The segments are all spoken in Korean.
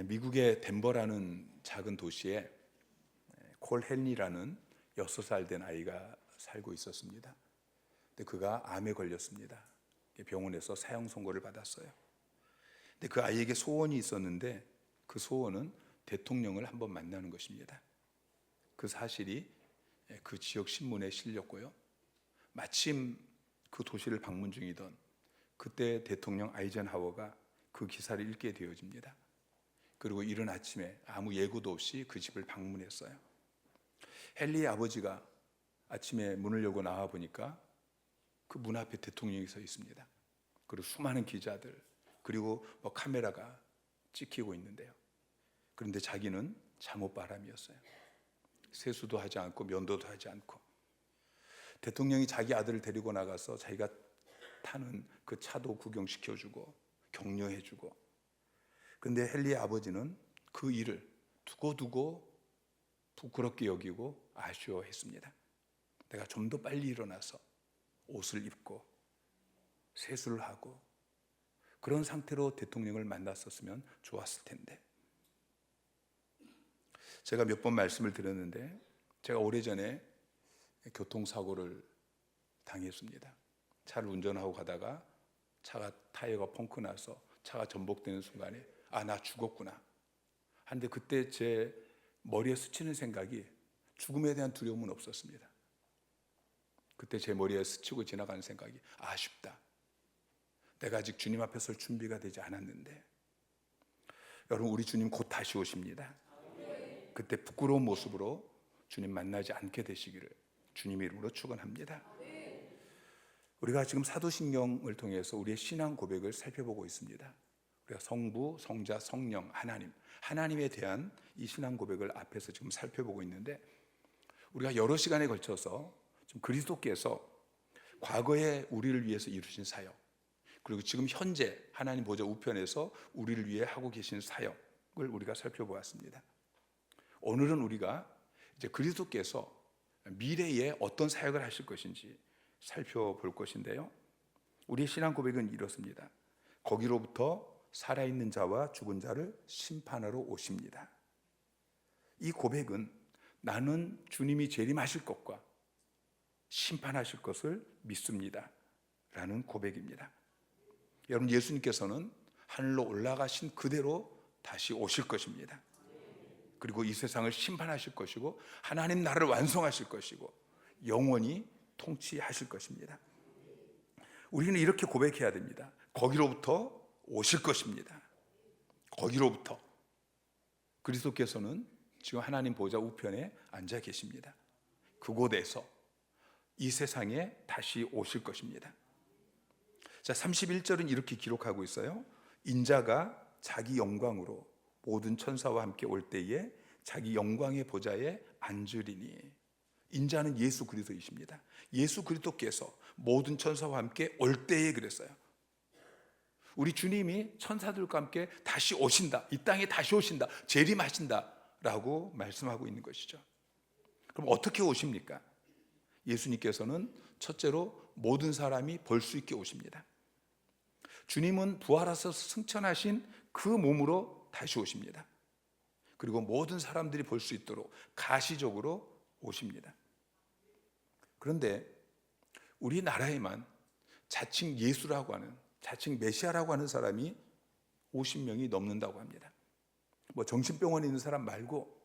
미국의 덴버라는 작은 도시에 콜 헨리라는 6살 된 아이가 살고 있었습니다. 근데 그가 암에 걸렸습니다. 병원에서 사형 선고를 받았어요. 근데 그 아이에게 소원이 있었는데 그 소원은 대통령을 한번 만나는 것입니다. 그 사실이 그 지역 신문에 실렸고요. 마침 그 도시를 방문 중이던 그때 대통령 아이젠하워가 그 기사를 읽게 되어집니다. 그리고 이른 아침에 아무 예고도 없이 그 집을 방문했어요. 헨리의 아버지가 아침에 문을 열고 나와 보니까 그 문 앞에 대통령이 서 있습니다. 그리고 수많은 기자들, 그리고 카메라가 찍히고 있는데요. 그런데 자기는 잠옷바람이었어요. 세수도 하지 않고 면도도 하지 않고, 대통령이 자기 아들을 데리고 나가서 자기가 타는 그 차도 구경시켜주고 격려해주고, 그런데 헨리의 아버지는 그 일을 두고두고 부끄럽게 여기고 아쉬워했습니다. 내가 좀 더 빨리 일어나서 옷을 입고 세수를 하고 그런 상태로 대통령을 만났었으면 좋았을 텐데. 제가 몇 번 말씀을 드렸는데 제가 오래전에 교통사고를 당했습니다. 차를 운전하고 가다가 차가 타이어가 펑크 나서 차가 전복되는 순간에 나 죽었구나 하는데, 그때 제 머리에 스치는 생각이 죽음에 대한 두려움은 없었습니다. 그때 제 머리에 스치고 지나가는 생각이 아쉽다, 내가 아직 주님 앞에 설 준비가 되지 않았는데. 여러분, 우리 주님 곧 다시 오십니다. 그때 부끄러운 모습으로 주님 만나지 않게 되시기를 주님의 이름으로 축원합니다. 우리가 지금 사도신경을 통해서 우리의 신앙 고백을 살펴보고 있습니다. 우리가 성부, 성자, 성령, 하나님에 대한 이 신앙 고백을 앞에서 지금 살펴보고 있는데, 우리가 여러 시간에 걸쳐서 지금 그리스도께서 과거에 우리를 위해서 이루신 사역, 그리고 지금 현재 하나님 보좌 우편에서 우리를 위해 하고 계신 사역을 우리가 살펴보았습니다. 오늘은 우리가 이제 그리스도께서 미래에 어떤 사역을 하실 것인지 살펴볼 것인데요, 우리의 신앙 고백은 이렇습니다. 거기로부터 살아있는 자와 죽은 자를 심판하러 오십니다. 이 고백은 나는 주님이 재림하실 것과 심판하실 것을 믿습니다 라는 고백입니다. 여러분, 예수님께서는 하늘로 올라가신 그대로 다시 오실 것입니다. 그리고 이 세상을 심판하실 것이고 하나님 나라를 완성하실 것이고 영원히 통치하실 것입니다. 우리는 이렇게 고백해야 됩니다. 거기로부터 오실 것입니다. 거기로부터. 그리스도께서는 지금 하나님 보좌 우편에 앉아 계십니다. 그곳에서 이 세상에 다시 오실 것입니다. 자, 31절은 이렇게 기록하고 있어요. 인자가 자기 영광으로 모든 천사와 함께 올 때에 자기 영광의 보좌에 앉으리니. 인자는 예수 그리스도이십니다. 예수 그리스도께서 모든 천사와 함께 올 때에 그랬어요. 우리 주님이 천사들과 함께 다시 오신다, 이 땅에 다시 오신다, 재림하신다 라고 말씀하고 있는 것이죠. 그럼 어떻게 오십니까? 예수님께서는 첫째로 모든 사람이 볼 수 있게 오십니다. 주님은 부활하셔서 승천하신 그 몸으로 다시 오십니다. 그리고 모든 사람들이 볼 수 있도록 가시적으로 오십니다. 그런데 우리나라에만 자칭 예수라고 하는, 자칭 메시아라고 하는 사람이 50명이 넘는다고 합니다. 정신병원에 있는 사람 말고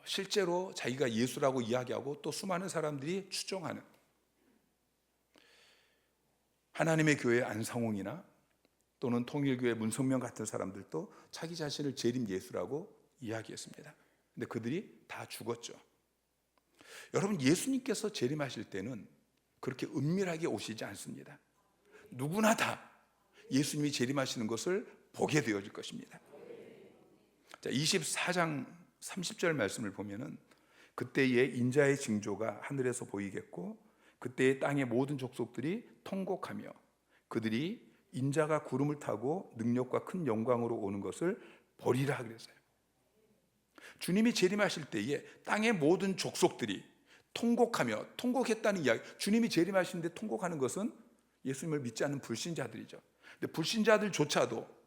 실제로 자기가 예수라고 이야기하고 또 수많은 사람들이 추종하는 하나님의 교회 안상홍이나 또는 통일교회 문성명 같은 사람들도 자기 자신을 재림 예수라고 이야기했습니다. 근데 그들이 다 죽었죠. 여러분, 예수님께서 재림하실 때는 그렇게 은밀하게 오시지 않습니다. 누구나 다 예수님이 재림하시는 것을 보게 되어질 것입니다. 자, 24장 30절 말씀을 보면은 그때에 인자의 징조가 하늘에서 보이겠고 그때의 땅의 모든 족속들이 통곡하며 그들이 인자가 구름을 타고 능력과 큰 영광으로 오는 것을 보리라 그랬어요. 주님이 재림하실 때에 땅의 모든 족속들이 통곡하며, 통곡했다는 이야기, 주님이 재림하시는데 통곡하는 것은 예수님을 믿지 않는 불신자들이죠. 근데 불신자들조차도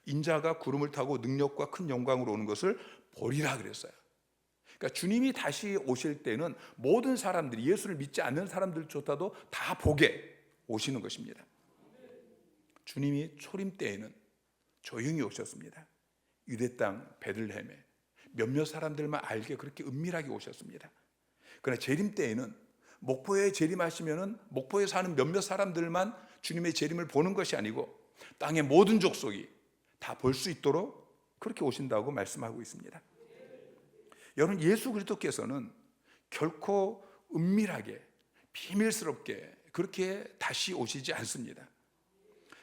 인자가 구름을 타고 능력과 큰 영광으로 오는 것을 보리라 그랬어요. 그러니까 주님이 다시 오실 때는 모든 사람들이, 예수를 믿지 않는 사람들조차도 다 보게 오시는 것입니다. 주님이 초림 때에는 조용히 오셨습니다. 유대 땅 베들레헴에 몇몇 사람들만 알게 그렇게 은밀하게 오셨습니다. 그러나 재림 때에는 목포에 재림하시면은 목포에 사는 몇몇 사람들만 주님의 재림을 보는 것이 아니고 땅의 모든 족속이 다 볼 수 있도록 그렇게 오신다고 말씀하고 있습니다. 여러분, 예수 그리스도께서는 결코 은밀하게 비밀스럽게 그렇게 다시 오시지 않습니다.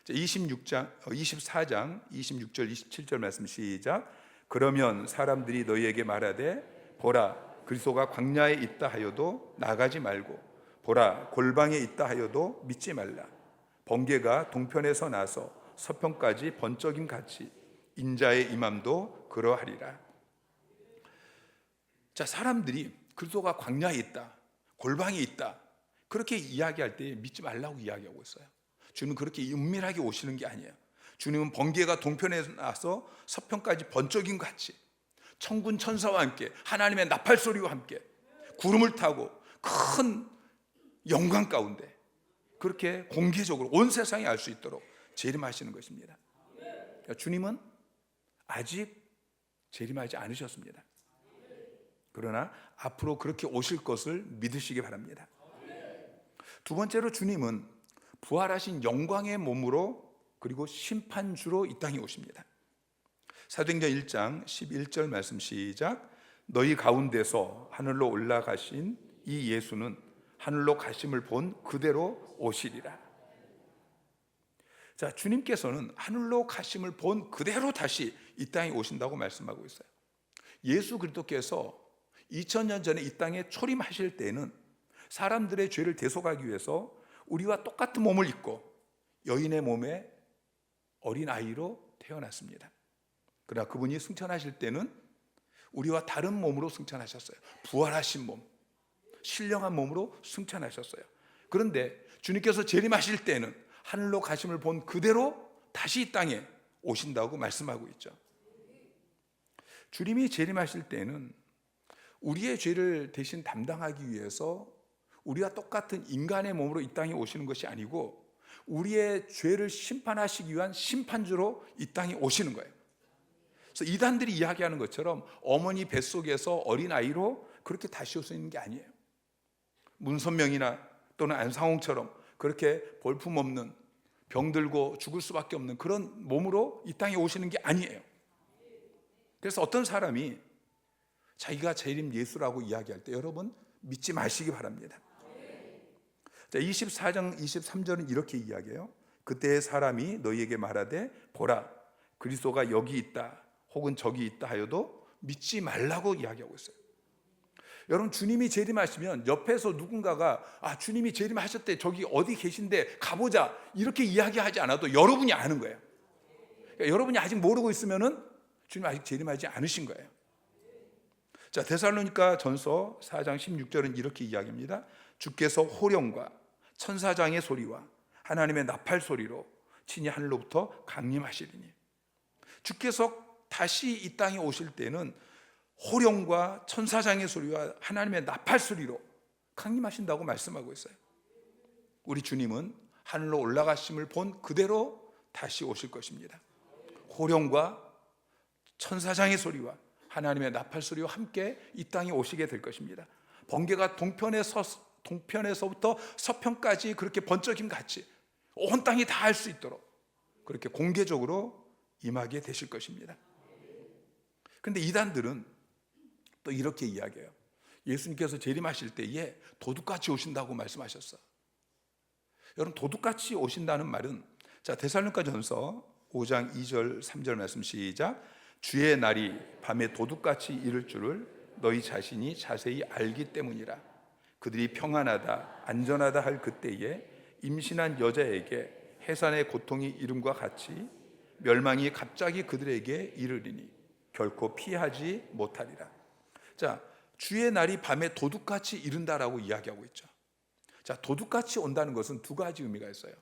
24장 26절 27절 말씀 시작. 그러면 사람들이 너희에게 말하되 보라 그리스도가 광야에 있다 하여도 나가지 말고 보라 골방에 있다 하여도 믿지 말라. 번개가 동편에서 나서 서편까지 번쩍임 같이 인자의 임함도 그러하리라. 자, 사람들이 그리스도가 광야에 있다, 골방에 있다 그렇게 이야기할 때 믿지 말라고 이야기하고 있어요. 주님은 그렇게 은밀하게 오시는 게 아니에요. 주님은 번개가 동편에서 나서 서편까지 번쩍임 같이 천군 천사와 함께 하나님의 나팔 소리와 함께 구름을 타고 큰 영광 가운데 그렇게 공개적으로 온 세상이 알 수 있도록 재림하시는 것입니다. 그러니까 주님은 아직 재림하지 않으셨습니다. 그러나 앞으로 그렇게 오실 것을 믿으시기 바랍니다. 두 번째로 주님은 부활하신 영광의 몸으로 그리고 심판주로 이 땅에 오십니다. 사도행전 1장 11절 말씀 시작. 너희 가운데서 하늘로 올라가신 이 예수는 하늘로 가심을 본 그대로 오시리라. 자, 주님께서는 하늘로 가심을 본 그대로 다시 이 땅에 오신다고 말씀하고 있어요. 예수 그리스도께서 2000년 전에 이 땅에 초림하실 때에는 사람들의 죄를 대속하기 위해서 우리와 똑같은 몸을 입고 여인의 몸에 어린아이로 태어났습니다. 그러나 그분이 승천하실 때는 우리와 다른 몸으로 승천하셨어요. 부활하신 몸, 신령한 몸으로 승천하셨어요. 그런데 주님께서 재림하실 때는 하늘로 가심을 본 그대로 다시 이 땅에 오신다고 말씀하고 있죠. 주님이 재림하실 때는 우리의 죄를 대신 담당하기 위해서 우리와 똑같은 인간의 몸으로 이 땅에 오시는 것이 아니고 우리의 죄를 심판하시기 위한 심판주로 이 땅에 오시는 거예요. 그래서 이단들이 이야기하는 것처럼 어머니 뱃속에서 어린아이로 그렇게 다시 오시는 게 아니에요. 문선명이나 또는 안상홍처럼 그렇게 볼품없는 병들고 죽을 수밖에 없는 그런 몸으로 이 땅에 오시는 게 아니에요. 그래서 어떤 사람이 자기가 재림 예수라고 이야기할 때 여러분 믿지 마시기 바랍니다. 자, 24장 23절은 이렇게 이야기해요. 그때 사람이 너희에게 말하되 보라 그리스도가 여기 있다 혹은 저기 있다 하여도 믿지 말라고 이야기하고 있어요. 여러분, 주님이 재림하시면 옆에서 누군가가 주님이 재림하셨대, 저기 어디 계신데 가보자 이렇게 이야기하지 않아도 여러분이 아는 거예요. 그러니까 여러분이 아직 모르고 있으면은 주님 아직 재림하지 않으신 거예요. 자, 데살로니가 전서 4장 16절은 이렇게 이야기합니다. 주께서 호령과 천사장의 소리와 하나님의 나팔 소리로 친히 하늘로부터 강림하시리니. 주께서 다시 이 땅에 오실 때는 호령과 천사장의 소리와 하나님의 나팔 소리로 강림하신다고 말씀하고 있어요. 우리 주님은 하늘로 올라가심을 본 그대로 다시 오실 것입니다. 호령과 천사장의 소리와 하나님의 나팔 소리와 함께 이 땅에 오시게 될 것입니다. 번개가 동편에서부터 서편까지 그렇게 번쩍임 같이 온 땅이 다 알 수 있도록 그렇게 공개적으로 임하게 되실 것입니다. 그런데 이단들은 또 이렇게 이야기해요. 예수님께서 재림하실 때에 도둑같이 오신다고 말씀하셨어. 여러분, 도둑같이 오신다는 말은 자, 데살로니가전서 5장 2절 3절 말씀 시작. 주의 날이 밤에 도둑같이 이를 줄을 너희 자신이 자세히 알기 때문이라. 그들이 평안하다 안전하다 할 그때에 임신한 여자에게 해산의 고통이 이름과 같이 멸망이 갑자기 그들에게 이르리니 결코 피하지 못하리라. 자, 주의 날이 밤에 도둑같이 이른다라고 이야기하고 있죠. 자, 도둑같이 온다는 것은 두 가지 의미가 있어요.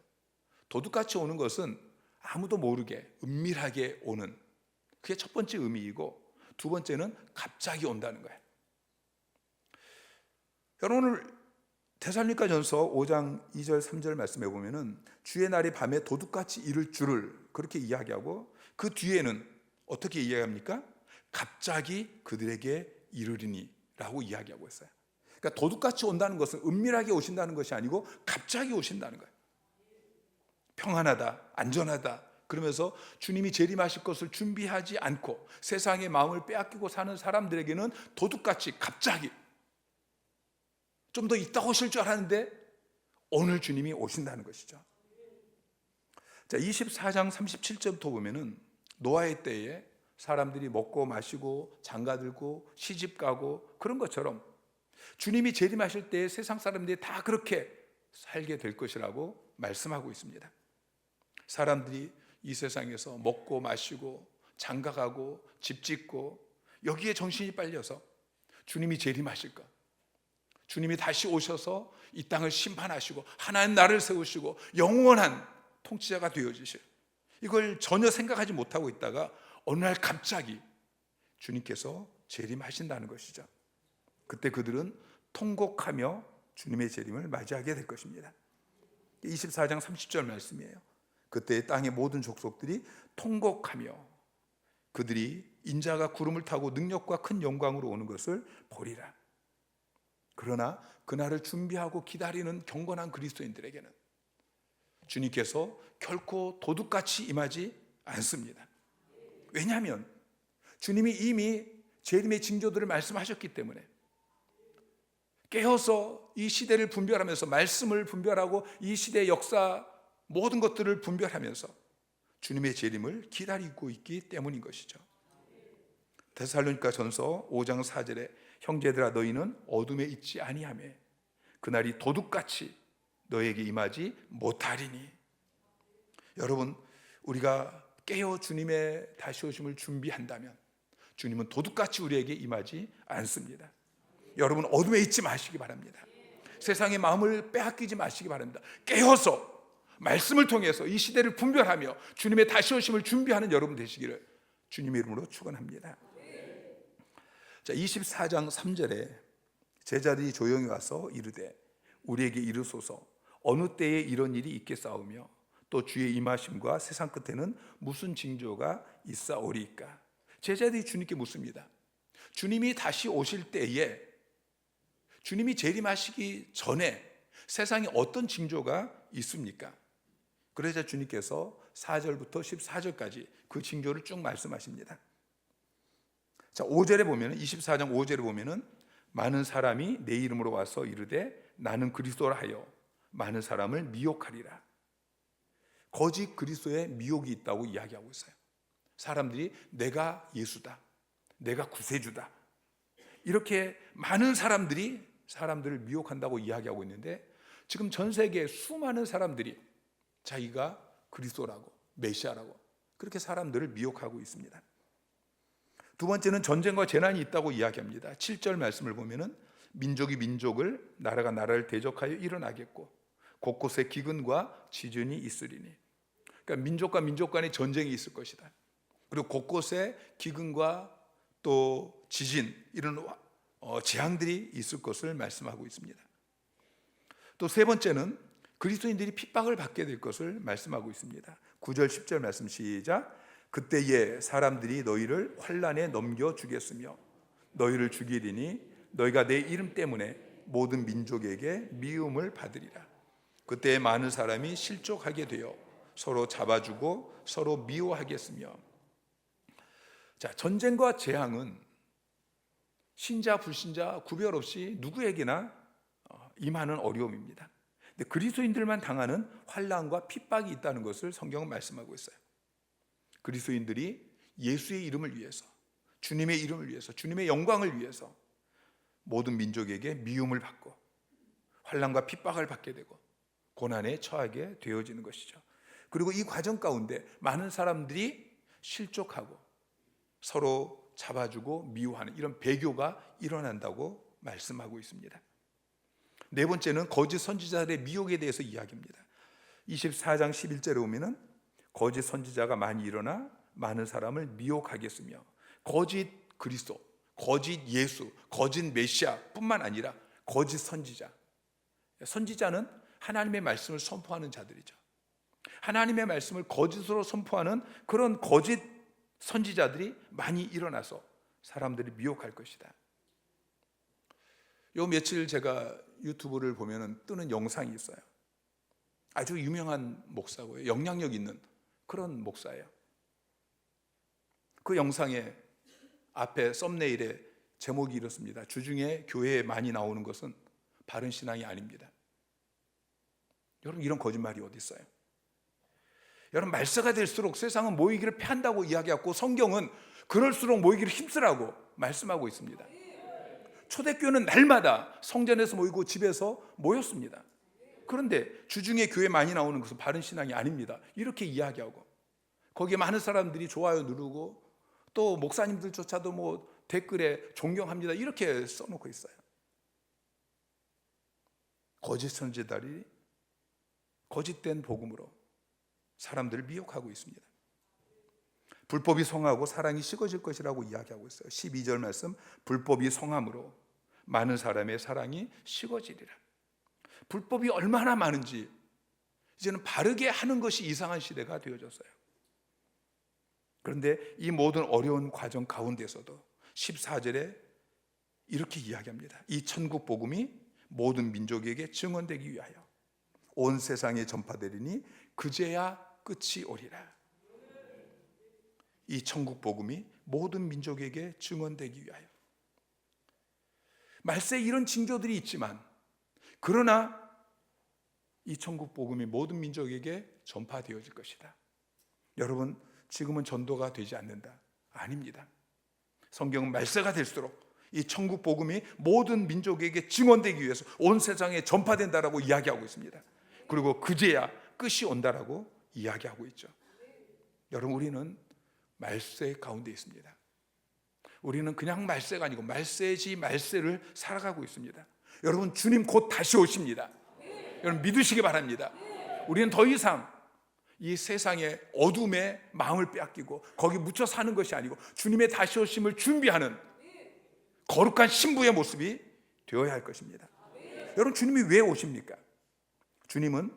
도둑같이 오는 것은 아무도 모르게 은밀하게 오는, 그게 첫 번째 의미이고, 두 번째는 갑자기 온다는 거예요. 여러분, 오늘 데살로니가전서 5장 2절 3절 말씀해 보면은 주의 날이 밤에 도둑같이 이를 줄을 그렇게 이야기하고, 그 뒤에는 어떻게 이야기합니까? 갑자기 그들에게 이르리니 라고 이야기하고 있어요. 그러니까 도둑같이 온다는 것은 은밀하게 오신다는 것이 아니고 갑자기 오신다는 거예요. 평안하다, 안전하다 그러면서 주님이 재림하실 것을 준비하지 않고 세상의 마음을 빼앗기고 사는 사람들에게는 도둑같이 갑자기, 좀 더 있다 오실 줄 알았는데 오늘 주님이 오신다는 것이죠. 자, 24장 37절부터 보면은 노아의 때에 사람들이 먹고 마시고 장가들고 시집가고 그런 것처럼 주님이 재림하실 때 세상 사람들이 다 그렇게 살게 될 것이라고 말씀하고 있습니다. 사람들이 이 세상에서 먹고 마시고 장가가고 집 짓고 여기에 정신이 빨려서 주님이 재림하실 것, 주님이 다시 오셔서 이 땅을 심판하시고 하나님 나라를 세우시고 영원한 통치자가 되어지실, 이걸 전혀 생각하지 못하고 있다가 어느 날 갑자기 주님께서 재림하신다는 것이죠. 그때 그들은 통곡하며 주님의 재림을 맞이하게 될 것입니다. 24장 30절 말씀이에요. 그때 땅의 모든 족속들이 통곡하며 그들이 인자가 구름을 타고 능력과 큰 영광으로 오는 것을 보리라. 그러나 그날을 준비하고 기다리는 경건한 그리스도인들에게는 주님께서 결코 도둑같이 임하지 않습니다. 왜냐하면 주님이 이미 재림의 징조들을 말씀하셨기 때문에 깨어서 이 시대를 분별하면서 말씀을 분별하고 이 시대의 역사 모든 것들을 분별하면서 주님의 재림을 기다리고 있기 때문인 것이죠. 데살로니가전서 5장 4절에 형제들아 너희는 어둠에 있지 아니하며 그날이 도둑같이 너에게 임하지 못하리니. 여러분, 우리가 깨어 주님의 다시 오심을 준비한다면 주님은 도둑같이 우리에게 임하지 않습니다. 여러분, 어둠에 있지 마시기 바랍니다. 세상의 마음을 빼앗기지 마시기 바랍니다. 깨어서 말씀을 통해서 이 시대를 분별하며 주님의 다시 오심을 준비하는 여러분 되시기를 주님의 이름으로 축원합니다. 자, 24장 3절에 제자들이 조용히 와서 이르되 우리에게 이르소서 어느 때에 이런 일이 있겠사오며 또 주의 임하심과 세상 끝에는 무슨 징조가 있사오리까. 제자들이 주님께 묻습니다. 주님이 다시 오실 때에, 주님이 재림하시기 전에 세상에 어떤 징조가 있습니까? 그래서 주님께서 4절부터 14절까지 그 징조를 쭉 말씀하십니다. 자, 5절에 보면 24장 5절에 보면은 많은 사람이 내 이름으로 와서 이르되 나는 그리스도라 하여 많은 사람을 미혹하리라. 거짓 그리스도의 미혹이 있다고 이야기하고 있어요. 사람들이 내가 예수다, 내가 구세주다, 이렇게 많은 사람들이 사람들을 미혹한다고 이야기하고 있는데 지금 전 세계에 수많은 사람들이 자기가 그리스도라고 메시아라고 그렇게 사람들을 미혹하고 있습니다. 두 번째는 전쟁과 재난이 있다고 이야기합니다. 7절 말씀을 보면은 민족이 민족을, 나라가 나라를 대적하여 일어나겠고 곳곳에 기근과 지진이 있으리니. 그러니까 민족과 민족 간의 전쟁이 있을 것이다. 그리고 곳곳에 기근과 또 지진, 이런 재앙들이 있을 것을 말씀하고 있습니다. 또 세 번째는 그리스도인들이 핍박을 받게 될 것을 말씀하고 있습니다. 9절 10절 말씀 시작. 그때에 사람들이 너희를 환난에 넘겨주겠으며 너희를 죽이리니 너희가 내 이름 때문에 모든 민족에게 미움을 받으리라. 그때 많은 사람이 실족하게 되어 서로 잡아주고 서로 미워하겠으며. 자, 전쟁과 재앙은 신자 불신자 구별 없이 누구에게나 임하는 어려움입니다. 근데 그리스도인들만 당하는 환난과 핍박이 있다는 것을 성경은 말씀하고 있어요. 그리스도인들이 예수의 이름을 위해서, 주님의 이름을 위해서, 주님의 영광을 위해서 모든 민족에게 미움을 받고 환난과 핍박을 받게 되고 고난에 처하게 되어지는 것이죠. 그리고 이 과정 가운데 많은 사람들이 실족하고 서로 잡아주고 미워하는 이런 배교가 일어난다고 말씀하고 있습니다. 네 번째는 거짓 선지자들의 미혹에 대해서 이야기합니다. 24장 11절에 보면은 거짓 선지자가 많이 일어나 많은 사람을 미혹하겠으며 거짓 그리스도, 거짓 예수, 거짓 메시아 뿐만 아니라 거짓 선지자. 선지자는 하나님의 말씀을 선포하는 자들이죠. 하나님의 말씀을 거짓으로 선포하는 그런 거짓 선지자들이 많이 일어나서 사람들이 미혹할 것이다. 요 며칠 제가 유튜브를 보면 뜨는 영상이 있어요. 아주 유명한 목사고요. 영향력 있는 그런 목사예요. 그 영상의 앞에 썸네일에 제목이 이렇습니다. 주중에 교회에 많이 나오는 것은 바른 신앙이 아닙니다. 여러분, 이런 거짓말이 어디 있어요? 여러분, 말세가 될수록 세상은 모이기를 피한다고 이야기하고 성경은 그럴수록 모이기를 힘쓰라고 말씀하고 있습니다. 초대교회는 날마다 성전에서 모이고 집에서 모였습니다. 그런데 주중에 교회 많이 나오는 것은 바른 신앙이 아닙니다. 이렇게 이야기하고 거기에 많은 사람들이 좋아요 누르고 또 목사님들조차도 뭐 댓글에 존경합니다 이렇게 써놓고 있어요. 거짓 선지자들이 거짓된 복음으로 사람들을 미혹하고 있습니다. 불법이 성하고 사랑이 식어질 것이라고 이야기하고 있어요. 12절 말씀, 불법이 성함으로 많은 사람의 사랑이 식어지리라. 불법이 얼마나 많은지 이제는 바르게 하는 것이 이상한 시대가 되어졌어요. 그런데 이 모든 어려운 과정 가운데서도 14절에 이렇게 이야기합니다. 이 천국 복음이 모든 민족에게 증언되기 위하여 온 세상에 전파되리니 그제야 끝이 오리라. 이 천국 복음이 모든 민족에게 증언되기 위하여. 말세에 이런 징조들이 있지만 그러나 이 천국 복음이 모든 민족에게 전파되어질 것이다. 여러분, 지금은 전도가 되지 않는다. 아닙니다. 성경은 말세가 될수록 이 천국 복음이 모든 민족에게 증언되기 위해서 온 세상에 전파된다라고 이야기하고 있습니다. 그리고 그제야 끝이 온다라고 이야기하고 있죠. 여러분, 우리는 말세 가운데 있습니다. 우리는 그냥 말세가 아니고 말세지 말세를 살아가고 있습니다. 여러분, 주님 곧 다시 오십니다. 여러분, 믿으시기 바랍니다. 우리는 더 이상 이 세상의 어둠에 마음을 빼앗기고 거기 묻혀 사는 것이 아니고 주님의 다시 오심을 준비하는 거룩한 신부의 모습이 되어야 할 것입니다. 여러분, 주님이 왜 오십니까? 주님은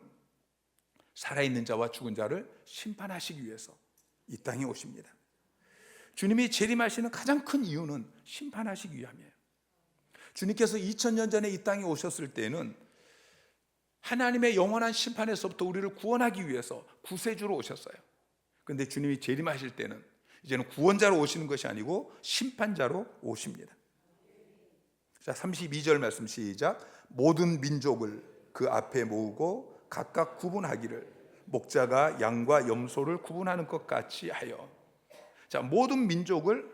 살아있는 자와 죽은 자를 심판하시기 위해서 이 땅에 오십니다. 주님이 재림하시는 가장 큰 이유는 심판하시기 위함이에요. 주님께서 2000년 전에 이 땅에 오셨을 때는 하나님의 영원한 심판에서부터 우리를 구원하기 위해서 구세주로 오셨어요. 그런데 주님이 재림하실 때는 이제는 구원자로 오시는 것이 아니고 심판자로 오십니다. 자, 32절 말씀 시작. 모든 민족을 그 앞에 모으고 각각 구분하기를 목자가 양과 염소를 구분하는 것 같이 하여. 자, 모든 민족을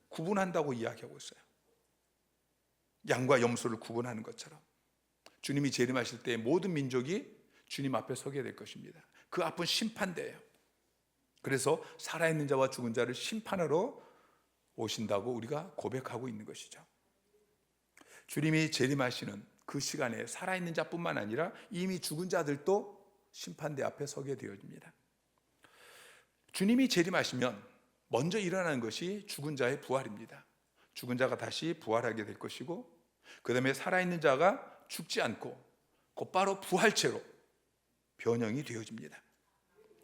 구분한다고 이야기하고 있어요. 양과 염소를 구분하는 것처럼 주님이 재림하실 때 모든 민족이 주님 앞에 서게 될 것입니다. 그 앞은 심판대예요. 그래서 살아있는 자와 죽은 자를 심판하러 오신다고 우리가 고백하고 있는 것이죠. 주님이 재림하시는 그 시간에 살아있는 자뿐만 아니라 이미 죽은 자들도 심판대 앞에 서게 되어집니다. 주님이 재림하시면 먼저 일어나는 것이 죽은 자의 부활입니다. 죽은 자가 다시 부활하게 될 것이고, 그 다음에 살아있는 자가 죽지 않고 곧바로 부활체로 변형이 되어집니다.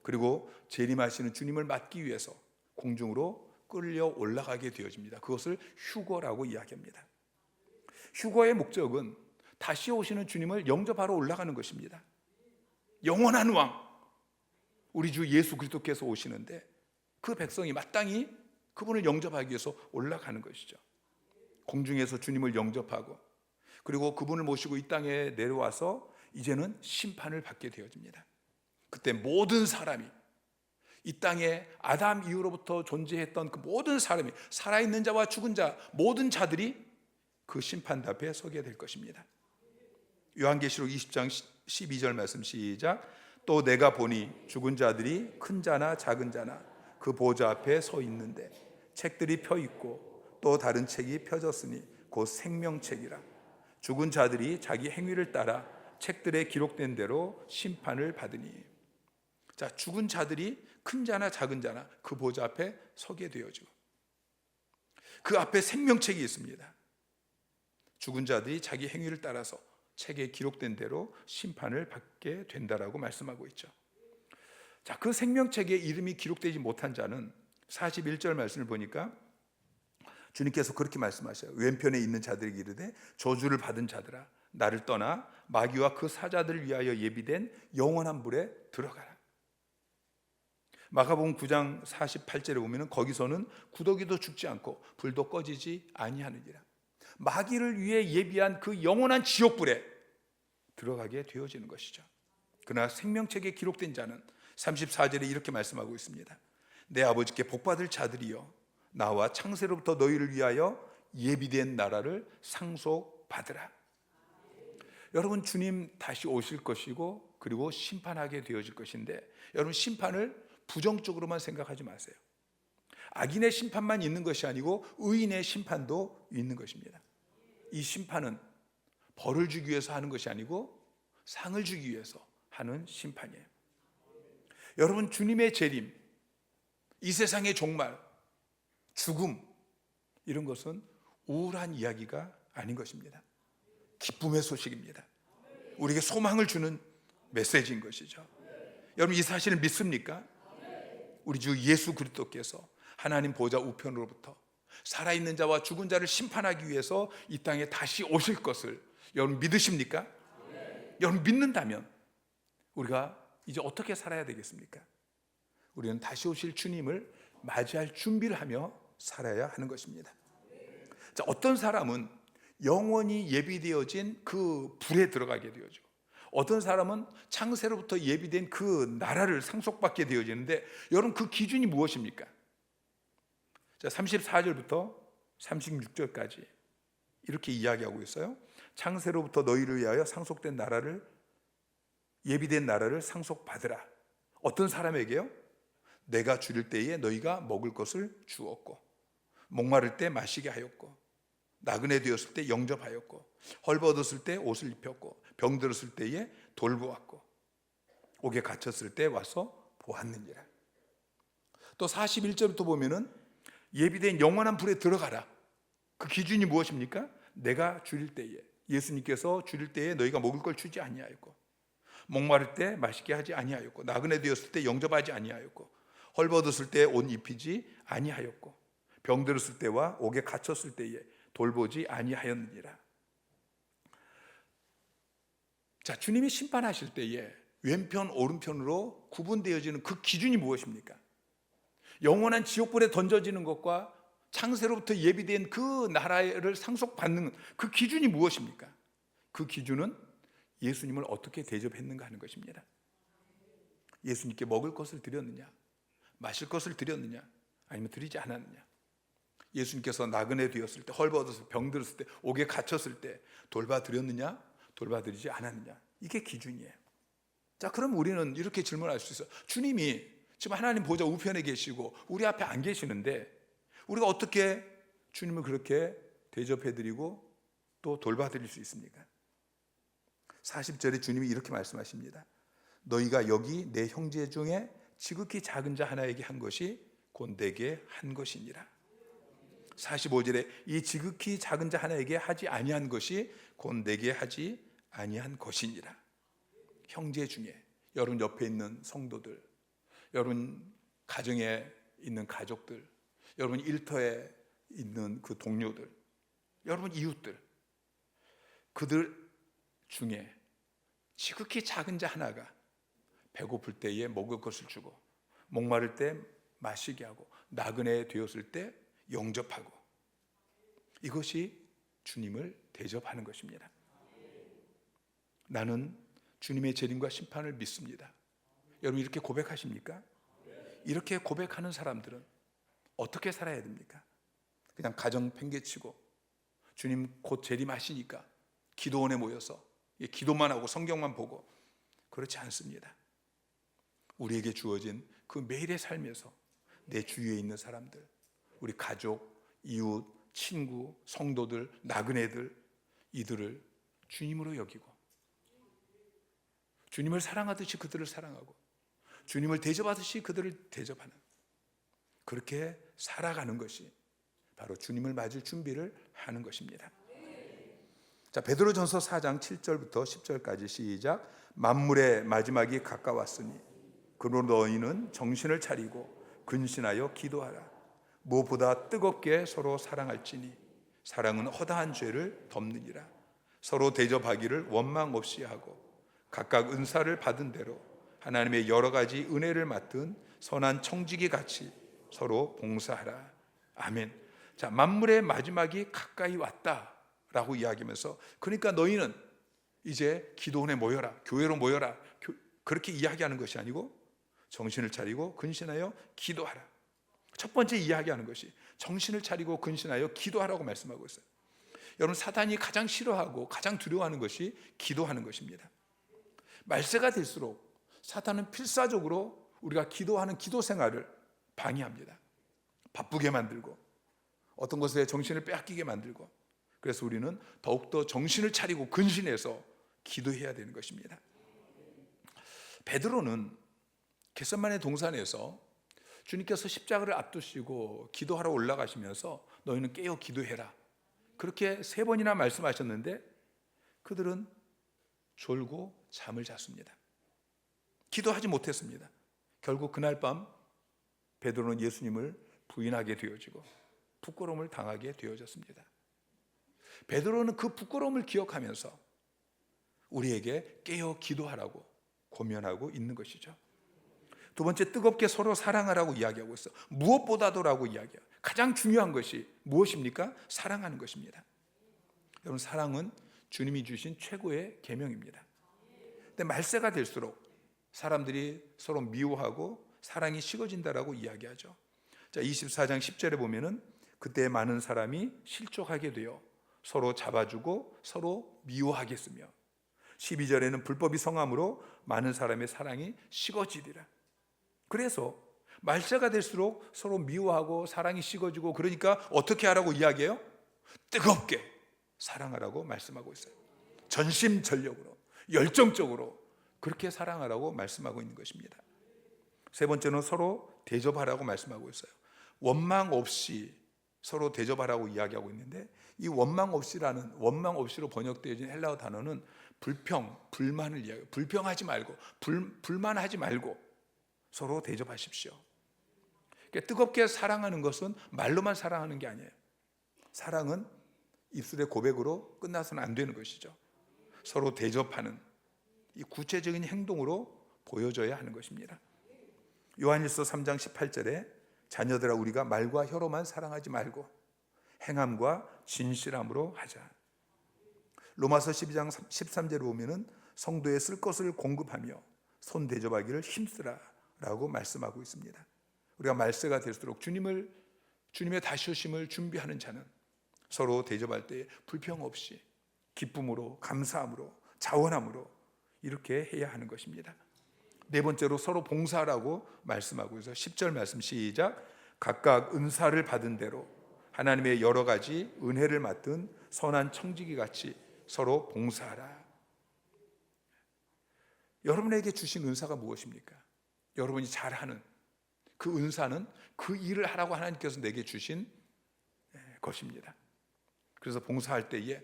그리고 재림하시는 주님을 맞기 위해서 공중으로 끌려 올라가게 되어집니다. 그것을 휴거라고 이야기합니다. 휴거의 목적은 다시 오시는 주님을 영접하러 올라가는 것입니다. 영원한 왕, 우리 주 예수 그리스도께서 오시는데 그 백성이 마땅히 그분을 영접하기 위해서 올라가는 것이죠. 공중에서 주님을 영접하고 그리고 그분을 모시고 이 땅에 내려와서 이제는 심판을 받게 되어집니다. 그때 모든 사람이, 이 땅에 아담 이후로부터 존재했던 그 모든 사람이, 살아있는 자와 죽은 자 모든 자들이 그 심판 앞에 서게 될 것입니다. 요한계시록 20장 12절 말씀 시작. 또 내가 보니 죽은 자들이 큰 자나 작은 자나 그 보좌 앞에 서 있는데 책들이 펴 있고 또 다른 책이 펴졌으니 곧 생명책이라. 죽은 자들이 자기 행위를 따라 책들에 기록된 대로 심판을 받으니. 자, 죽은 자들이 큰 자나 작은 자나 그 보좌 앞에 서게 되어지고 그 앞에 생명책이 있습니다. 죽은 자들이 자기 행위를 따라서 책에 기록된 대로 심판을 받게 된다라고 말씀하고 있죠. 자, 그 생명책에 이름이 기록되지 못한 자는 41절 말씀을 보니까 주님께서 그렇게 말씀하셔요. 왼편에 있는 자들에게 이르되 저주를 받은 자들아 나를 떠나 마귀와 그 사자들을 위하여 예비된 영원한 불에 들어가라. 마가복음 9장 48절에 보면 거기서는 구더기도 죽지 않고 불도 꺼지지 아니하느니라. 마귀를 위해 예비한 그 영원한 지옥불에 들어가게 되어지는 것이죠. 그러나 생명책에 기록된 자는 34절에 이렇게 말씀하고 있습니다. 내 아버지께 복받을 자들이여 나와 창세로부터 너희를 위하여 예비된 나라를 상속받으라. 여러분, 주님 다시 오실 것이고 그리고 심판하게 되어질 것인데 여러분, 심판을 부정적으로만 생각하지 마세요. 악인의 심판만 있는 것이 아니고 의인의 심판도 있는 것입니다. 이 심판은 벌을 주기 위해서 하는 것이 아니고 상을 주기 위해서 하는 심판이에요. 여러분, 주님의 재림, 이 세상의 종말, 죽음, 이런 것은 우울한 이야기가 아닌 것입니다. 기쁨의 소식입니다. 우리에게 소망을 주는 메시지인 것이죠. 여러분, 이 사실을 믿습니까? 우리 주 예수 그리스도께서 하나님 보좌 우편으로부터 살아있는 자와 죽은 자를 심판하기 위해서 이 땅에 다시 오실 것을 여러분 믿으십니까? 여러분 믿는다면 우리가 이제 어떻게 살아야 되겠습니까? 우리는 다시 오실 주님을 맞이할 준비를 하며 살아야 하는 것입니다. 자, 어떤 사람은 영원히 예비되어진 그 불에 들어가게 되어지고 어떤 사람은 창세로부터 예비된 그 나라를 상속받게 되어지는데 여러분 그 기준이 무엇입니까? 자, 34절부터 36절까지 이렇게 이야기하고 있어요. 창세로부터 너희를 위하여 상속된 나라를 예비된 나라를 상속받으라. 어떤 사람에게요? 내가 줄일 때에 너희가 먹을 것을 주었고 목마를 때 마시게 하였고 나그네 되었을 때 영접하였고 헐벗었을 때 옷을 입혔고 병들었을 때에 돌보았고 옥에 갇혔을 때 와서 보았느니라. 또 41절부터 보면은 예비된 영원한 불에 들어가라. 그 기준이 무엇입니까? 내가 줄일 때에, 예수님께서 줄일 때에 너희가 먹을 걸 주지 아니하였고 목마를 때 마시게 하지 아니하였고 나그네 되었을 때 영접하지 아니하였고 헐벗었을 때 옷 입히지 아니하였고 병들었을 때와 옥에 갇혔을 때에 돌보지 아니하였느니라. 자, 주님이 심판하실 때에 왼편 오른편으로 구분되어지는 그 기준이 무엇입니까? 영원한 지옥불에 던져지는 것과 창세로부터 예비된 그 나라를 상속받는 그 기준이 무엇입니까? 그 기준은 예수님을 어떻게 대접했는가 하는 것입니다. 예수님께 먹을 것을 드렸느냐, 마실 것을 드렸느냐, 아니면 드리지 않았느냐. 예수님께서 나그네 되었을 때, 헐벗어서 병들었을 때, 옥에 갇혔을 때 돌봐드렸느냐, 돌봐드리지 않았느냐. 이게 기준이에요. 자, 그럼 우리는 이렇게 질문할 수 있어요. 주님이 지금 하나님 보좌 우편에 계시고 우리 앞에 안 계시는데 우리가 어떻게 주님을 그렇게 대접해드리고 또 돌봐드릴 수 있습니까? 40절에 주님이 이렇게 말씀하십니다. 너희가 여기 내 형제 중에 지극히 작은 자 하나에게 한 것이 곧 내게 한 것이니라. 45절에 이 지극히 작은 자 하나에게 하지 아니한 것이 곧 내게 하지 아니한 것이니라. 형제 중에 여러분 옆에 있는 성도들, 여러분 가정에 있는 가족들, 여러분 일터에 있는 그 동료들, 여러분 이웃들, 그들 중에 지극히 작은 자 하나가 배고플 때에 먹을 것을 주고 목마를 때 마시게 하고 나그네 되었을 때 영접하고, 이것이 주님을 대접하는 것입니다. 나는 주님의 재림과 심판을 믿습니다. 여러분 이렇게 고백하십니까? 이렇게 고백하는 사람들은 어떻게 살아야 됩니까? 그냥 가정 팽개치고 주님 곧 재림하시니까 기도원에 모여서 기도만 하고 성경만 보고, 그렇지 않습니다. 우리에게 주어진 그 매일의 삶에서 내 주위에 있는 사람들, 우리 가족, 이웃, 친구, 성도들, 나그네들, 이들을 주님으로 여기고 주님을 사랑하듯이 그들을 사랑하고 주님을 대접하듯이 그들을 대접하는, 그렇게 살아가는 것이 바로 주님을 맞을 준비를 하는 것입니다. 자, 베드로전서 4장 7절부터 10절까지 시작. 만물의 마지막이 가까웠으니 그러므로 너희는 정신을 차리고 근신하여 기도하라. 무엇보다 뜨겁게 서로 사랑할지니 사랑은 허다한 죄를 덮느니라. 서로 대접하기를 원망 없이 하고 각각 은사를 받은 대로 하나님의 여러 가지 은혜를 맡은 선한 청지기 같이 서로 봉사하라. 아멘. 자, 만물의 마지막이 가까이 왔다라고 이야기하면서, 그러니까 너희는 이제 기도원에 모여라, 교회로 모여라, 그렇게 이야기하는 것이 아니고 정신을 차리고 근신하여 기도하라. 첫 번째 이야기하는 것이 정신을 차리고 근신하여 기도하라고 말씀하고 있어요. 여러분, 사단이 가장 싫어하고 가장 두려워하는 것이 기도하는 것입니다. 말세가 될수록 사탄은 필사적으로 우리가 기도하는 기도 생활을 방해합니다. 바쁘게 만들고 어떤 것에 정신을 빼앗기게 만들고, 그래서 우리는 더욱더 정신을 차리고 근신해서 기도해야 되는 것입니다. 베드로는 겟세마네 동산에서 주님께서 십자가를 앞두시고 기도하러 올라가시면서 너희는 깨어 기도해라, 그렇게 3번이나 말씀하셨는데 그들은 졸고 잠을 잤습니다. 기도하지 못했습니다. 결국 그날 밤 베드로는 예수님을 부인하게 되어지고 부끄러움을 당하게 되어졌습니다. 베드로는 그 부끄러움을 기억하면서 우리에게 깨어 기도하라고 권면하고 있는 것이죠. 두 번째, 뜨겁게 서로 사랑하라고 이야기하고 있어. 무엇보다도라고 이야기해요. 가장 중요한 것이 무엇입니까? 사랑하는 것입니다. 여러분, 사랑은 주님이 주신 최고의 계명입니다. 근데 말세가 될수록 사람들이 서로 미워하고 사랑이 식어진다라고 이야기하죠. 자, 24장 10절에 보면은 그때 많은 사람이 실족하게 되어 서로 잡아주고 서로 미워하겠으며, 12절에는 불법이 성함으로 많은 사람의 사랑이 식어지리라. 그래서 말세가 될수록 서로 미워하고 사랑이 식어지고, 그러니까 어떻게 하라고 이야기해요? 뜨겁게 사랑하라고 말씀하고 있어요. 전심전력으로, 열정적으로 그렇게 사랑하라고 말씀하고 있는 것입니다. 세 번째는 서로 대접하라고 말씀하고 있어요. 원망 없이 서로 대접하라고 이야기하고 있는데, 이 원망 없이로 번역되어진 헬라어 단어는 불만을 이야기해요. 불평하지 말고, 불만하지 말고 서로 대접하십시오. 그러니까 뜨겁게 사랑하는 것은 말로만 사랑하는 게 아니에요. 사랑은 입술의 고백으로 끝나서는 안 되는 것이죠. 서로 대접하는 이 구체적인 행동으로 보여져야 하는 것입니다. 요한일서 3장 18절에 자녀들아, 우리가 말과 혀로만 사랑하지 말고 행함과 진실함으로 하자. 로마서 12장 13절에 보면은 성도에 쓸 것을 공급하며 손 대접하기를 힘쓰라 라고 말씀하고 있습니다. 우리가 말세가 될수록 주님의 다시 오심을 준비하는 자는 서로 대접할 때 불평 없이 기쁨으로, 감사함으로, 자원함으로 이렇게 해야 하는 것입니다. 네 번째로 서로 봉사하라고 말씀하고 있어서 10절 말씀 시작. 각각 은사를 받은 대로 하나님의 여러 가지 은혜를 맡은 선한 청지기 같이 서로 봉사하라. 여러분에게 주신 은사가 무엇입니까? 여러분이 잘하는 그 은사는 그 일을 하라고 하나님께서 내게 주신 것입니다. 그래서 봉사할 때에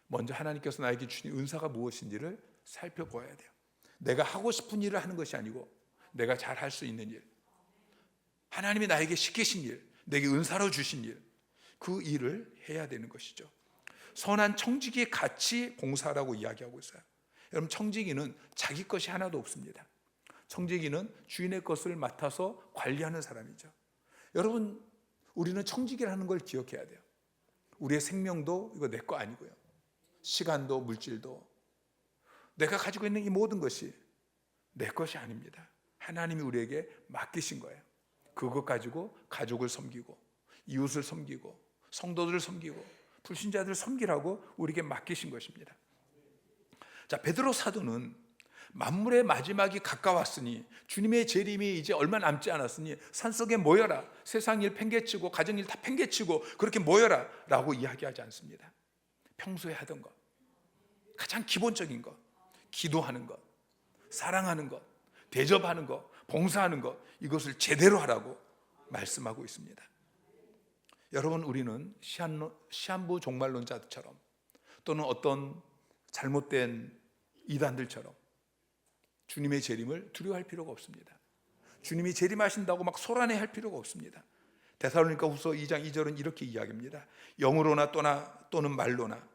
먼저 하나님께서 나에게 주신 은사가 무엇인지를 살펴보아야 돼요. 내가 하고 싶은 일을 하는 것이 아니고 내가 잘 할 수 있는 일, 하나님이 나에게 시키신 일, 내게 은사로 주신 일, 그 일을 해야 되는 것이죠. 선한 청지기에 같이 봉사하라고 이야기하고 있어요. 여러분, 청지기는 자기 것이 하나도 없습니다. 청지기는 주인의 것을 맡아서 관리하는 사람이죠. 여러분, 우리는 청지기라는 걸 기억해야 돼요. 우리의 생명도 이거 내 거 아니고요, 시간도 물질도 내가 가지고 있는 이 모든 것이 내 것이 아닙니다. 하나님이 우리에게 맡기신 거예요. 그것 가지고 가족을 섬기고 이웃을 섬기고 성도들을 섬기고 불신자들을 섬기라고 우리에게 맡기신 것입니다. 자, 베드로 사도는 만물의 마지막이 가까웠으니, 주님의 재림이 이제 얼마 남지 않았으니 산속에 모여라, 세상 일 팽개치고 가정 일 다 팽개치고 그렇게 모여라 라고 이야기하지 않습니다. 평소에 하던 것, 가장 기본적인 것, 기도하는 것, 사랑하는 것, 대접하는 것, 봉사하는 것, 이것을 제대로 하라고 말씀하고 있습니다. 여러분, 우리는 시한부 종말론자처럼 또는 어떤 잘못된 이단들처럼 주님의 재림을 두려워할 필요가 없습니다. 주님이 재림하신다고 막 소란해할 필요가 없습니다. 데살로니가 후서 2장 2절은 이렇게 이야기합니다. 영으로나 또는 말로나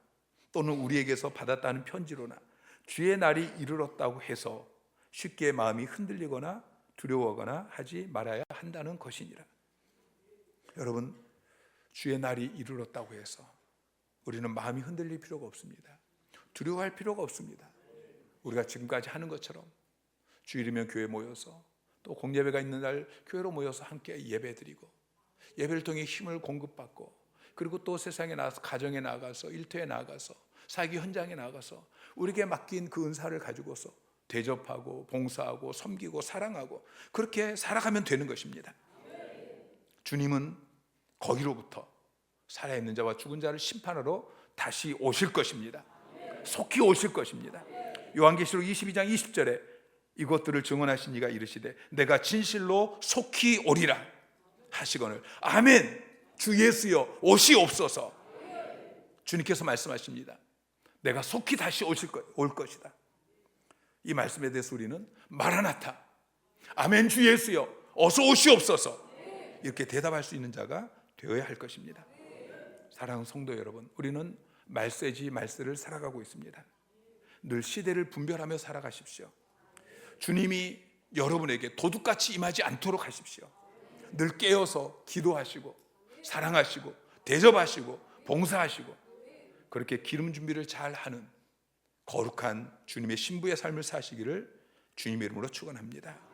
또는 우리에게서 받았다는 편지로나 주의 날이 이르렀다고 해서 쉽게 마음이 흔들리거나 두려워하거나 하지 말아야 한다는 것이니라. 여러분, 주의 날이 이르렀다고 해서 우리는 마음이 흔들릴 필요가 없습니다. 두려워할 필요가 없습니다. 우리가 지금까지 하는 것처럼 주일이면 교회 모여서 또 공예배가 있는 날 교회로 모여서 함께 예배드리고 예배를 통해 힘을 공급받고 그리고 또 세상에 나가서 가정에 나가서 일터에 나가서 사기 현장에 나가서 우리에게 맡긴 그 은사를 가지고서 대접하고 봉사하고 섬기고 사랑하고 그렇게 살아가면 되는 것입니다. 주님은 거기로부터 살아있는 자와 죽은 자를 심판하러 다시 오실 것입니다. 속히 오실 것입니다. 요한계시록 22장 20절에 이것들을 증언하신 이가 이르시되 내가 진실로 속히 오리라 하시거늘 아멘. 주 예수여 오시옵소서. 주님께서 말씀하십니다. 내가 속히 다시 올 것이다. 이 말씀에 대해서 우리는 마라나타 아멘 주 예수여 어서 오시옵소서 이렇게 대답할 수 있는 자가 되어야 할 것입니다. 사랑하는 성도 여러분, 우리는 말세를 살아가고 있습니다. 늘 시대를 분별하며 살아가십시오. 주님이 여러분에게 도둑같이 임하지 않도록 하십시오. 늘 깨어서 기도하시고 사랑하시고 대접하시고 봉사하시고 그렇게 기름 준비를 잘 하는 거룩한 주님의 신부의 삶을 사시기를 주님의 이름으로 축원합니다.